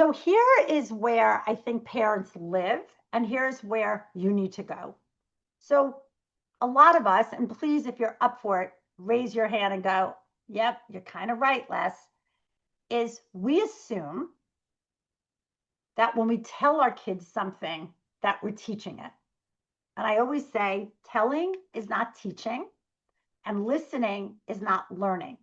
So here is where I think parents live, and here's where you need to go. So a lot of us, and please, if you're up for it, raise your hand and go, yep, you're kind of right, Les, is we assume that when we tell our kids something, that we're teaching it. And I always say, telling is not teaching, and listening is not learning.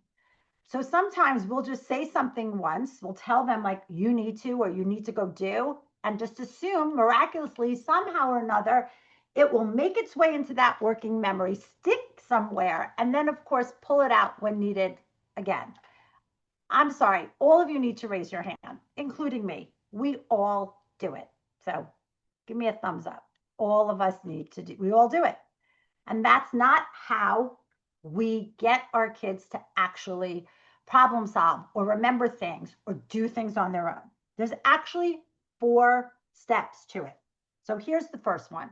So sometimes we'll just say something once, we'll tell them, like, you need to, or you need to go do, and just assume miraculously, somehow or another, it will make its way into that working memory, stick somewhere, and then, of course, pull it out when needed again. I'm sorry, all of you need to raise your hand, including me. We all do it. So give me a thumbs up. All of us need to do, we all do it. And that's not how we get our kids to actually problem solve or remember things or do things on their own. There's actually 4 steps to it. So here's the first one.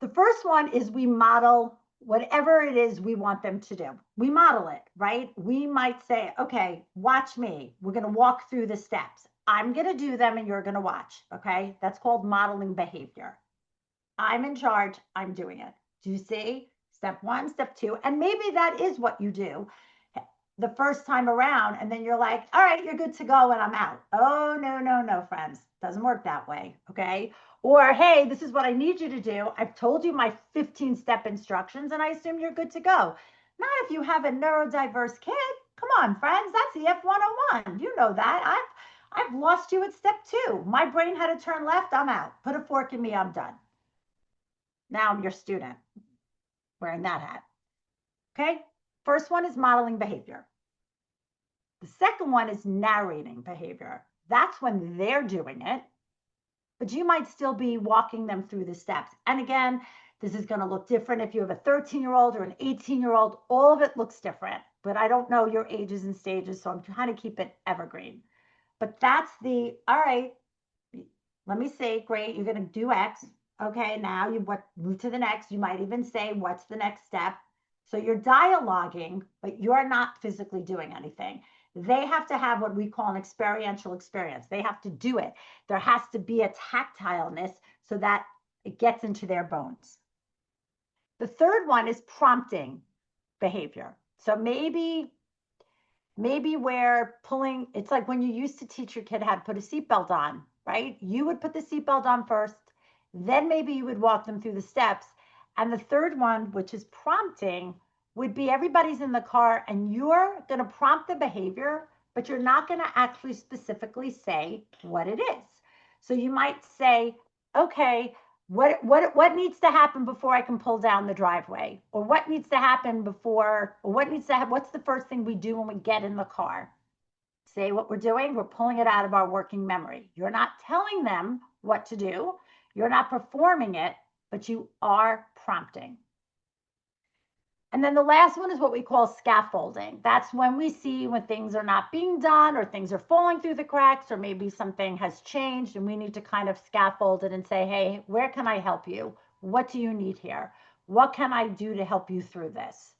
The first one is we model whatever it is we want them to do. We model it, right? We might say, okay, watch me. We're going to walk through the steps. I'm going to do them and you're going to watch. Okay. That's called modeling behavior. I'm in charge. I'm doing it. Do you see? Step 1, step 2. And maybe that is what you do the first time around. And then you're like, all right, you're good to go. And I'm out. Oh, no, no, no, friends. Doesn't work that way. Okay. Or, hey, this is what I need you to do. I've told you my 15-step instructions, and I assume you're good to go. Not if you have a neurodiverse kid. Come on, friends. That's EF 101. You know that. I've lost you at step 2. My brain had to turn left. I'm out. Put a fork in me. I'm done. Now I'm your student wearing that hat. Okay. First one is modeling behavior. The second one is narrating behavior. That's when they're doing it, but you might still be walking them through the steps. And again, this is going to look different if you have a 13-year-old or an 18-year-old. All of it looks different, but I don't know your ages and stages, so I'm trying to keep it evergreen. But that's the, all right, let me see, great, you're going to do X. Okay, now you move to the next. You might even say, what's the next step? So you're dialoguing, but you're not physically doing anything. They have to have what we call an experiential experience. They have to do it. There has to be a tactileness so that it gets into their bones. The third one is prompting behavior. So maybe we're pulling, it's like when you used to teach your kid how to put a seatbelt on, right? You would put the seatbelt on first, then maybe you would walk them through the steps. And the third one, which is prompting, would be everybody's in the car and you're going to prompt the behavior, but you're not going to actually specifically say what it is. So you might say, okay, what needs to happen before I can pull down the driveway? Or what needs to happen before, or what's the first thing we do when we get in the car? Say what we're doing, we're pulling it out of our working memory. You're not telling them what to do. You're not performing it, but you are prompting. And then the last one is what we call scaffolding. That's when we see when things are not being done or things are falling through the cracks or maybe something has changed and we need to kind of scaffold it and say, hey, where can I help you? What do you need here? What can I do to help you through this?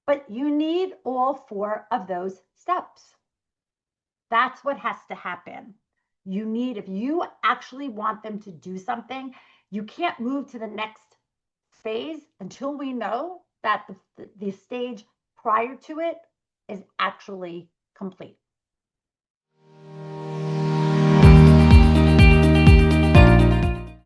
But you need all 4 of those steps. That's what has to happen. You need, if you actually want them to do something, you can't move to the next phase until we know that the stage prior to it is actually complete.